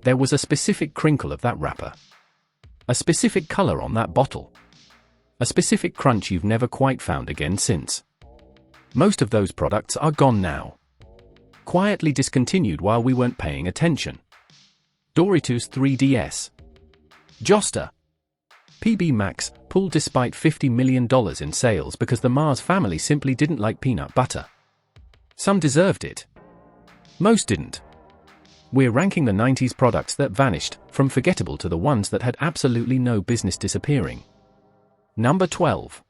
There was a specific crinkle of that wrapper. A specific color on that bottle. A specific crunch you've never quite found again since. Most of those products are gone now. Quietly discontinued while we weren't paying attention. Doritos 3DS. Josta. PB Max pulled despite $50 million in sales because the Mars family simply didn't like peanut butter. Some deserved it. Most didn't. We're ranking the 90s products that vanished, from forgettable to the ones that had absolutely no business disappearing. Number 12.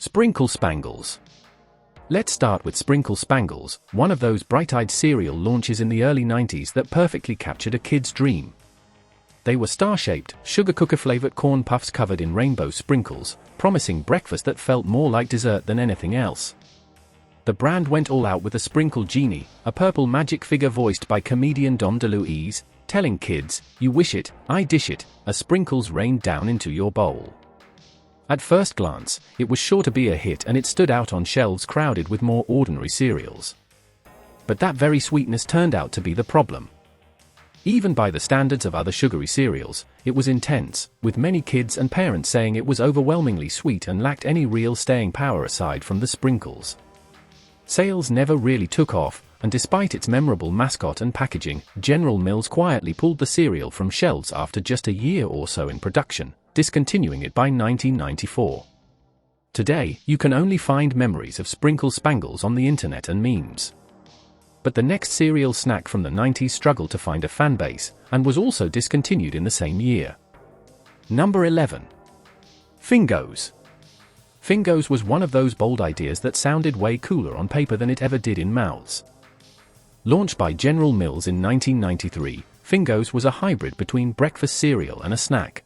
Sprinkle Spangles. Let's start with Sprinkle Spangles, one of those bright-eyed cereal launches in the early 90s that perfectly captured a kid's dream. They were star-shaped, sugar cookie-flavored corn puffs covered in rainbow sprinkles, promising breakfast that felt more like dessert than anything else. The brand went all out with a sprinkle genie, a purple magic figure voiced by comedian Dom DeLuise, telling kids, "You wish it, I dish it, as sprinkles rained down into your bowl." At first glance, it was sure to be a hit and it stood out on shelves crowded with more ordinary cereals. But that very sweetness turned out to be the problem. Even by the standards of other sugary cereals, it was intense, with many kids and parents saying it was overwhelmingly sweet and lacked any real staying power aside from the sprinkles. Sales never really took off, and despite its memorable mascot and packaging, General Mills quietly pulled the cereal from shelves after just a year or so in production, discontinuing it by 1994. Today, you can only find memories of Sprinkle Spangles on the internet and memes. But the next cereal snack from the 90s struggled to find a fanbase, and was also discontinued in the same year. Number 11. Fingos. Fingos was one of those bold ideas that sounded way cooler on paper than it ever did in mouths. Launched by General Mills in 1993, Fingos was a hybrid between breakfast cereal and a snack.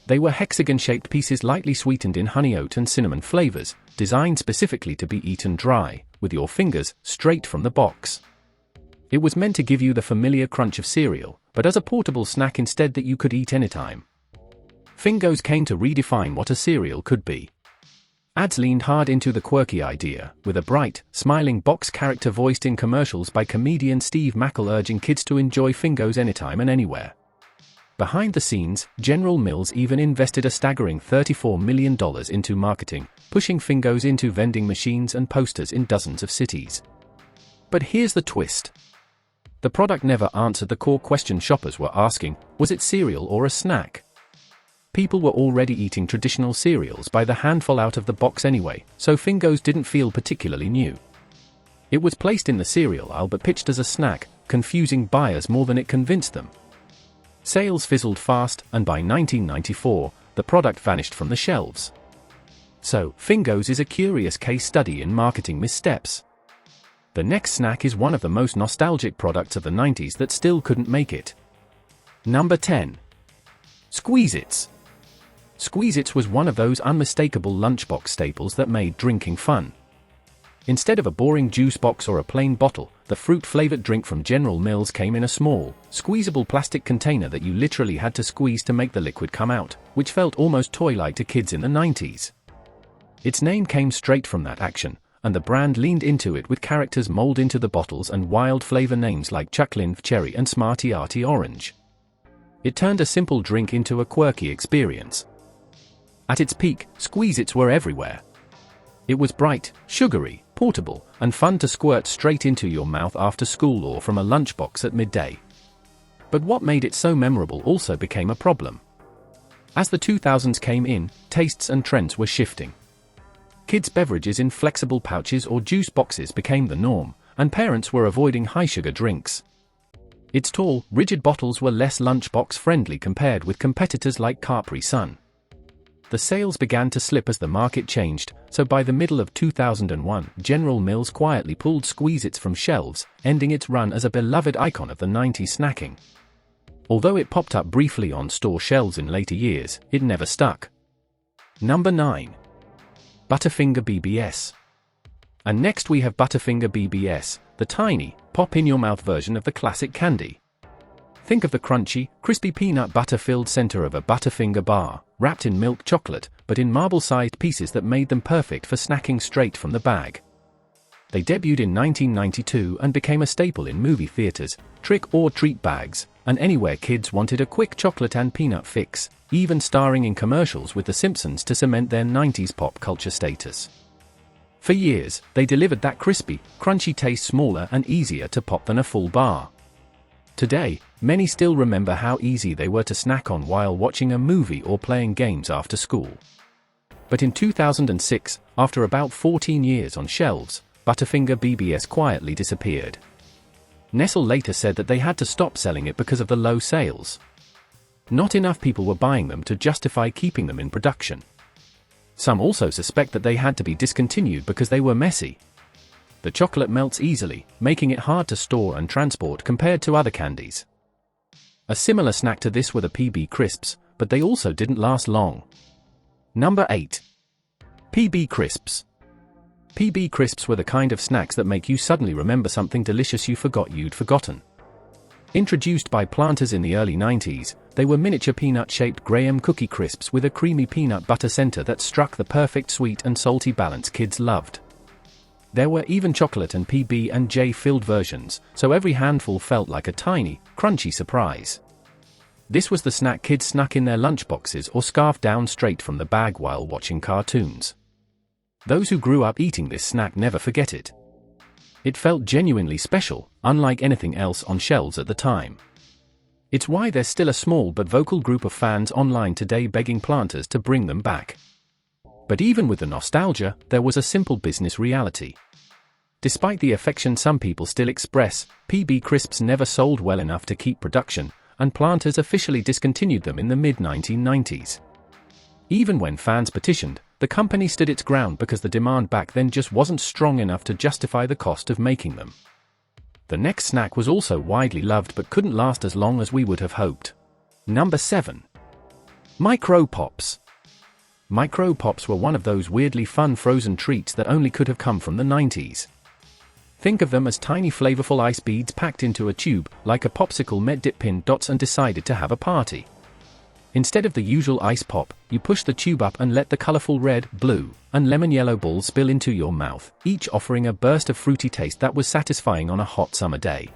They were hexagon-shaped pieces lightly sweetened in honey oat and cinnamon flavors, designed specifically to be eaten dry, with your fingers, straight from the box. It was meant to give you the familiar crunch of cereal, but as a portable snack instead that you could eat anytime. Fingos came to redefine what a cereal could be. Ads leaned hard into the quirky idea, with a bright, smiling box character voiced in commercials by comedian Steve Mackle urging kids to enjoy Fingos anytime and anywhere. Behind the scenes, General Mills even invested a staggering $34 million into marketing, pushing Fingos into vending machines and posters in dozens of cities. But here's the twist. The product never answered the core question shoppers were asking: was it cereal or a snack? People were already eating traditional cereals by the handful out of the box anyway, so Fingos didn't feel particularly new. It was placed in the cereal aisle but pitched as a snack, confusing buyers more than it convinced them. Sales fizzled fast, and by 1994, the product vanished from the shelves. So, Fingos is a curious case study in marketing missteps. The next snack is one of the most nostalgic products of the 90s that still couldn't make it. Number 10. Squeeze-Its. Squeeze-Its was one of those unmistakable lunchbox staples that made drinking fun. Instead of a boring juice box or a plain bottle, the fruit-flavored drink from General Mills came in a small, squeezable plastic container that you literally had to squeeze to make the liquid come out, which felt almost toy-like to kids in the 90s. Its name came straight from that action, and the brand leaned into it with characters molded into the bottles and wild flavor names like Chucklinv Cherry and Smarty Arty Orange. It turned a simple drink into a quirky experience. At its peak, Squeeze-Its were everywhere. It was bright, sugary, portable, and fun to squirt straight into your mouth after school or from a lunchbox at midday. But what made it so memorable also became a problem. As the 2000s came in, tastes and trends were shifting. Kids' beverages in flexible pouches or juice boxes became the norm, and parents were avoiding high-sugar drinks. Its tall, rigid bottles were less lunchbox-friendly compared with competitors like Capri Sun. The sales began to slip as the market changed, so by the middle of 2001, General Mills quietly pulled Squeeze-Its from shelves, ending its run as a beloved icon of the 90s snacking. Although it popped up briefly on store shelves in later years, it never stuck. Number 9. Butterfinger BBS. And next we have Butterfinger BBS, the tiny, pop-in-your-mouth version of the classic candy. Think of the crunchy, crispy peanut butter-filled center of a Butterfinger bar, wrapped in milk chocolate, but in marble-sized pieces that made them perfect for snacking straight from the bag. They debuted in 1992 and became a staple in movie theaters, trick-or-treat bags, and anywhere kids wanted a quick chocolate and peanut fix, even starring in commercials with The Simpsons to cement their 90s pop culture status. For years, they delivered that crispy, crunchy taste, smaller and easier to pop than a full bar. Today, many still remember how easy they were to snack on while watching a movie or playing games after school. But in 2006, after about 14 years on shelves, Butterfinger BBS quietly disappeared. Nestle later said that they had to stop selling it because of the low sales. Not enough people were buying them to justify keeping them in production. Some also suspect that they had to be discontinued because they were messy. The chocolate melts easily, making it hard to store and transport compared to other candies. A similar snack to this were the PB Crisps, but they also didn't last long. Number 8. PB Crisps. PB Crisps were the kind of snacks that make you suddenly remember something delicious you forgot you'd forgotten. Introduced by Planters in the early 90s, they were miniature peanut-shaped Graham cookie crisps with a creamy peanut butter center that struck the perfect sweet and salty balance kids loved. There were even chocolate and PB&J filled versions, so every handful felt like a tiny, crunchy surprise. This was the snack kids snuck in their lunchboxes or scarfed down straight from the bag while watching cartoons. Those who grew up eating this snack never forget it. It felt genuinely special, unlike anything else on shelves at the time. It's why there's still a small but vocal group of fans online today begging Planters to bring them back. But even with the nostalgia, there was a simple business reality. Despite the affection some people still express, PB Crisps never sold well enough to keep production, and Planters officially discontinued them in the mid-1990s. Even when fans petitioned, the company stood its ground because the demand back then just wasn't strong enough to justify the cost of making them. The next snack was also widely loved but couldn't last as long as we would have hoped. Number 7. Micro Pops. Micro Pops were one of those weirdly fun frozen treats that only could have come from the 90s. Think of them as tiny flavorful ice beads packed into a tube, like a popsicle met dip in dots and decided to have a party. Instead of the usual ice pop, you push the tube up and let the colorful red, blue, and lemon yellow balls spill into your mouth, each offering a burst of fruity taste that was satisfying on a hot summer day.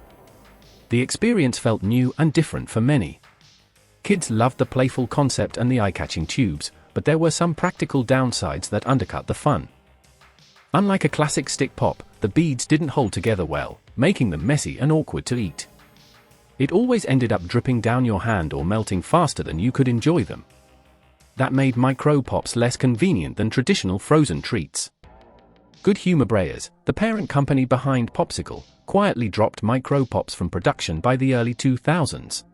The experience felt new and different for many. Kids loved the playful concept and the eye-catching tubes, but there were some practical downsides that undercut the fun. Unlike a classic stick pop, the beads didn't hold together well, making them messy and awkward to eat. It always ended up dripping down your hand or melting faster than you could enjoy them. That made Micro Pops less convenient than traditional frozen treats. Good Humor Breyers, the parent company behind Popsicle, quietly dropped Micro Pops from production by the early 2000s.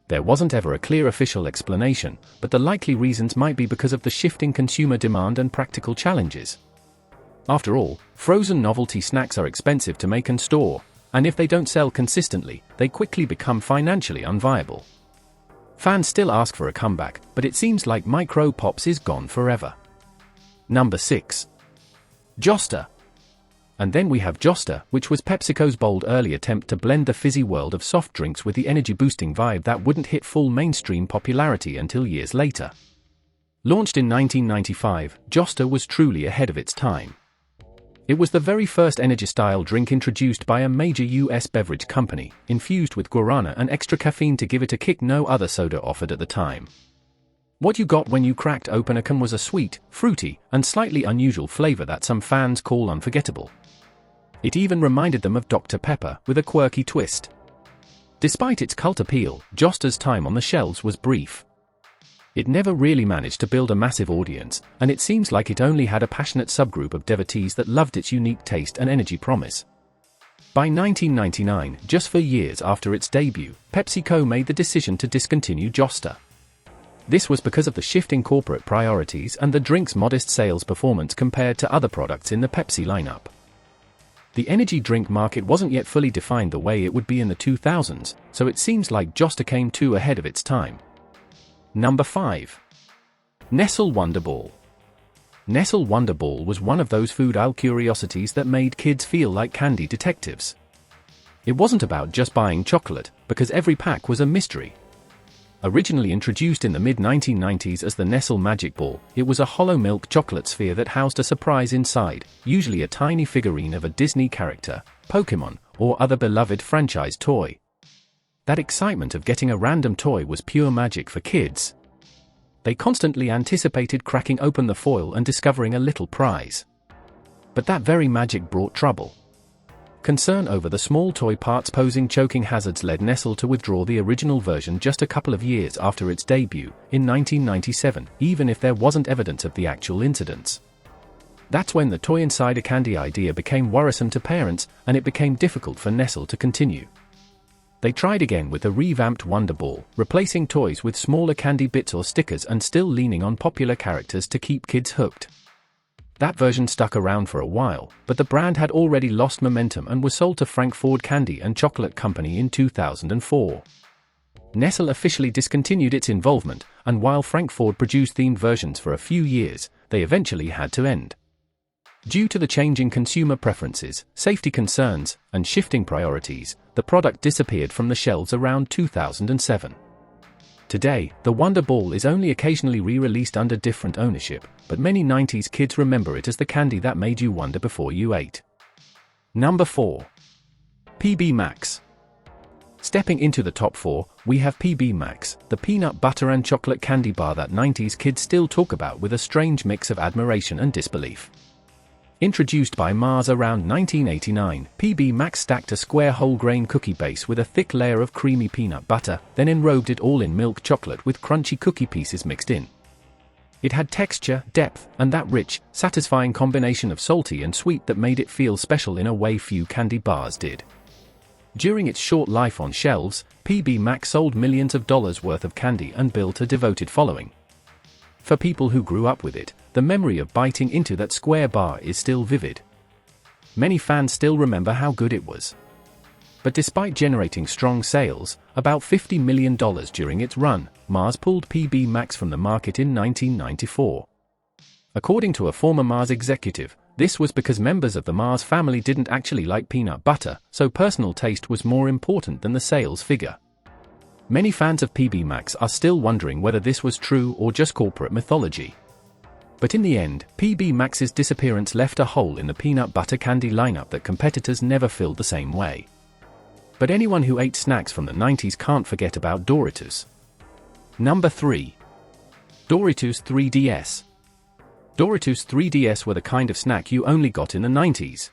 There wasn't ever a clear official explanation, but the likely reasons might be because of the shifting consumer demand and practical challenges. After all, frozen novelty snacks are expensive to make and store, and if they don't sell consistently, they quickly become financially unviable. Fans still ask for a comeback, but it seems like Micro Pops is gone forever. Number 6. Josta. And then we have Josta, which was PepsiCo's bold early attempt to blend the fizzy world of soft drinks with the energy-boosting vibe that wouldn't hit full mainstream popularity until years later. Launched in 1995, Josta was truly ahead of its time. It was the very first energy-style drink introduced by a major US beverage company, infused with guarana and extra caffeine to give it a kick no other soda offered at the time. What you got when you cracked open a can was a sweet, fruity, and slightly unusual flavor that some fans call unforgettable. It even reminded them of Dr. Pepper, with a quirky twist. Despite its cult appeal, Josta's time on the shelves was brief. It never really managed to build a massive audience, and it seems like it only had a passionate subgroup of devotees that loved its unique taste and energy promise. By 1999, just 4 years after its debut, PepsiCo made the decision to discontinue Josta. This was because of the shifting corporate priorities and the drink's modest sales performance compared to other products in the Pepsi lineup. The energy drink market wasn't yet fully defined the way it would be in the 2000s, so it seems like Josta came too ahead of its time. Number 5. Nestle Wonder Ball. Nestle Wonder Ball was one of those food aisle curiosities that made kids feel like candy detectives. It wasn't about just buying chocolate, because every pack was a mystery. Originally introduced in the mid-1990s as the Nestle Magic Ball, it was a hollow milk chocolate sphere that housed a surprise inside, usually a tiny figurine of a Disney character, Pokémon, or other beloved franchise toy. That excitement of getting a random toy was pure magic for kids. They constantly anticipated cracking open the foil and discovering a little prize. But that very magic brought trouble. Concern over the small toy parts posing choking hazards led Nestle to withdraw the original version just a couple of years after its debut, in 1997, even if there wasn't evidence of the actual incidents. That's when the toy inside a candy idea became worrisome to parents, and it became difficult for Nestle to continue. They tried again with a revamped Wonder Ball, replacing toys with smaller candy bits or stickers and still leaning on popular characters to keep kids hooked. That version stuck around for a while, but the brand had already lost momentum and was sold to Frankfurt Candy and Chocolate Company in 2004. Nestle officially discontinued its involvement, and while Frankfurt produced themed versions for a few years, they eventually had to end. Due to the changing consumer preferences, safety concerns, and shifting priorities, the product disappeared from the shelves around 2007. Today, the Wonder Ball is only occasionally re-released under different ownership, but many 90s kids remember it as the candy that made you wonder before you ate. Number 4. PB Max. Stepping into the top 4, we have PB Max, the peanut butter and chocolate candy bar that 90s kids still talk about with a strange mix of admiration and disbelief. Introduced by Mars around 1989, PB Max stacked a square whole-grain cookie base with a thick layer of creamy peanut butter, then enrobed it all in milk chocolate with crunchy cookie pieces mixed in. It had texture, depth, and that rich, satisfying combination of salty and sweet that made it feel special in a way few candy bars did. During its short life on shelves, PB Max sold millions of dollars worth of candy and built a devoted following. For people who grew up with it, the memory of biting into that square bar is still vivid. Many fans still remember how good it was. But despite generating strong sales, about $50 million during its run, Mars pulled PB Max from the market in 1994. According to a former Mars executive, this was because members of the Mars family didn't actually like peanut butter, so personal taste was more important than the sales figure. Many fans of PB Max are still wondering whether this was true or just corporate mythology. But in the end, PB Max's disappearance left a hole in the peanut butter candy lineup that competitors never filled the same way. But anyone who ate snacks from the 90s can't forget about Doritos. Number 3. Doritos 3DS. Doritos 3DS were the kind of snack you only got in the 90s.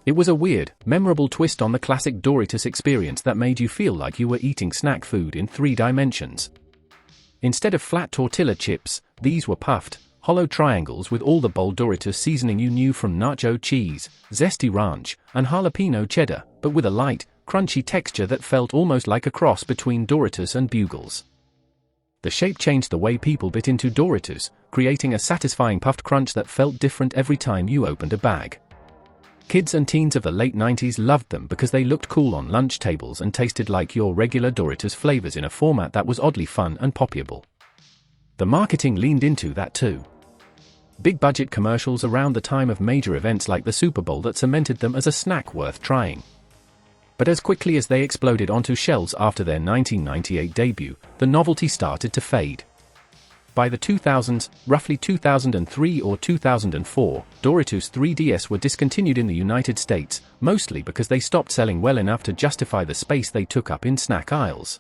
It was a weird, memorable twist on the classic Doritos experience that made you feel like you were eating snack food in 3 dimensions. Instead of flat tortilla chips, these were puffed, hollow triangles with all the bold Doritos seasoning you knew from nacho cheese, zesty ranch, and jalapeno cheddar, but with a light, crunchy texture that felt almost like a cross between Doritos and Bugles. The shape changed the way people bit into Doritos, creating a satisfying puffed crunch that felt different every time you opened a bag. Kids and teens of the late 90s loved them because they looked cool on lunch tables and tasted like your regular Doritos flavors in a format that was oddly fun and popular. The marketing leaned into that too. Big-budget commercials around the time of major events like the Super Bowl that cemented them as a snack worth trying. But as quickly as they exploded onto shelves after their 1998 debut, the novelty started to fade. By the 2000s, roughly 2003 or 2004, Doritos 3DS were discontinued in the United States, mostly because they stopped selling well enough to justify the space they took up in snack aisles.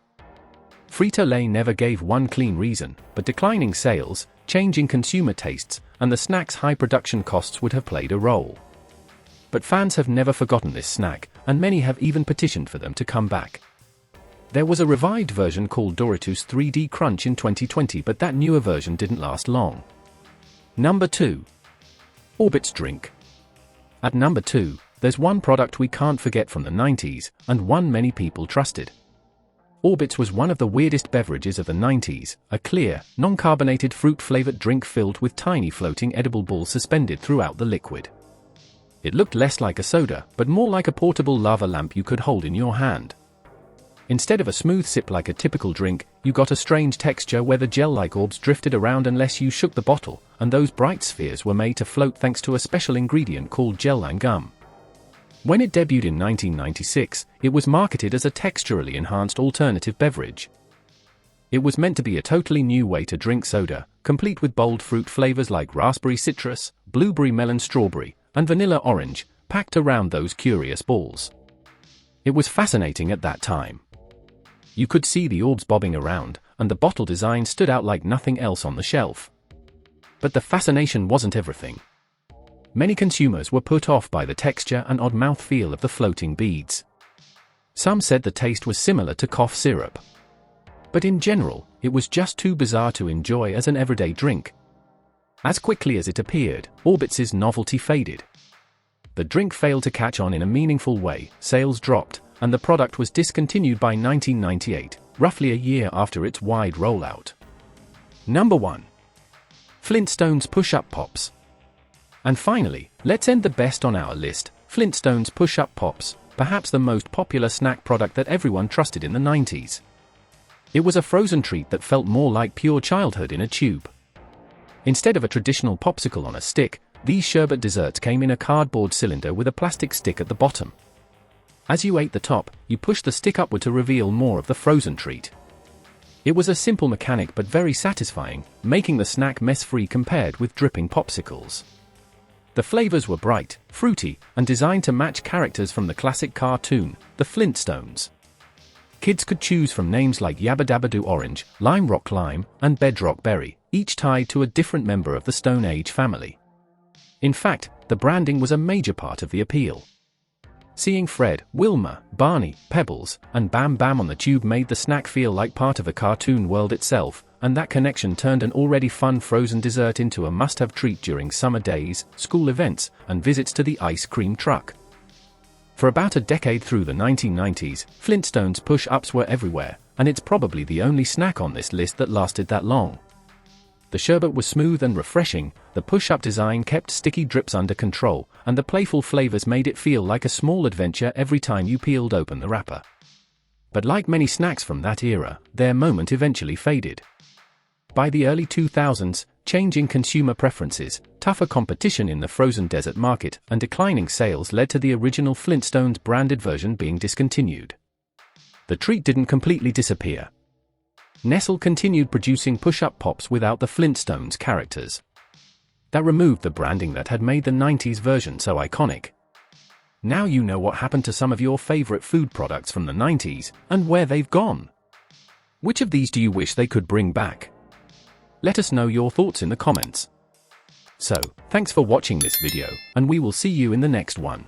Frito-Lay never gave one clean reason, but declining sales, changing consumer tastes, and the snack's high production costs would have played a role. But fans have never forgotten this snack, and many have even petitioned for them to come back. There was a revived version called Doritos 3D Crunch in 2020, but that newer version didn't last long. Number 2. Orbitz Drink. At number 2, there's one product we can't forget from the 90s, and one many people trusted. Orbitz was one of the weirdest beverages of the 90s, a clear, non-carbonated fruit-flavored drink filled with tiny floating edible balls suspended throughout the liquid. It looked less like a soda, but more like a portable lava lamp you could hold in your hand. Instead of a smooth sip like a typical drink, you got a strange texture where the gel-like orbs drifted around unless you shook the bottle, and those bright spheres were made to float thanks to a special ingredient called gel-line gum. When it debuted in 1996, it was marketed as a texturally enhanced alternative beverage. It was meant to be a totally new way to drink soda, complete with bold fruit flavors like raspberry citrus, blueberry melon strawberry, and vanilla orange, packed around those curious balls. It was fascinating at that time. You could see the orbs bobbing around, and the bottle design stood out like nothing else on the shelf. But the fascination wasn't everything. Many consumers were put off by the texture and odd mouthfeel of the floating beads. Some said the taste was similar to cough syrup. But in general, it was just too bizarre to enjoy as an everyday drink. As quickly as it appeared, Orbitz's novelty faded. The drink failed to catch on in a meaningful way, sales dropped, and the product was discontinued by 1998, roughly a year after its wide rollout. Number 1. Flintstones Push-Up Pops. And finally, let's end the best on our list, Flintstones Push-Up Pops, perhaps the most popular snack product that everyone trusted in the 90s. It was a frozen treat that felt more like pure childhood in a tube. Instead of a traditional popsicle on a stick, these sherbet desserts came in a cardboard cylinder with a plastic stick at the bottom. As you ate the top, you pushed the stick upward to reveal more of the frozen treat. It was a simple mechanic but very satisfying, making the snack mess-free compared with dripping popsicles. The flavors were bright, fruity, and designed to match characters from the classic cartoon, The Flintstones. Kids could choose from names like Yabba Dabba Doo Orange, Lime Rock Lime, and Bedrock Berry, each tied to a different member of the Stone Age family. In fact, the branding was a major part of the appeal. Seeing Fred, Wilma, Barney, Pebbles, and Bam Bam on the tube made the snack feel like part of a cartoon world itself, and that connection turned an already fun frozen dessert into a must-have treat during summer days, school events, and visits to the ice cream truck. For about a decade through the 1990s, Flintstones push-ups were everywhere, and it's probably the only snack on this list that lasted that long. The sherbet was smooth and refreshing, the push-up design kept sticky drips under control, and the playful flavors made it feel like a small adventure every time you peeled open the wrapper. But like many snacks from that era, their moment eventually faded. By the early 2000s, changing consumer preferences, tougher competition in the frozen dessert market, and declining sales led to the original Flintstones branded version being discontinued. The treat didn't completely disappear. Nestle continued producing push-up pops without the Flintstones characters. That removed the branding that had made the 90s version so iconic. Now you know what happened to some of your favorite food products from the 90s, and where they've gone. Which of these do you wish they could bring back? Let us know your thoughts in the comments. So, thanks for watching this video, and we will see you in the next one.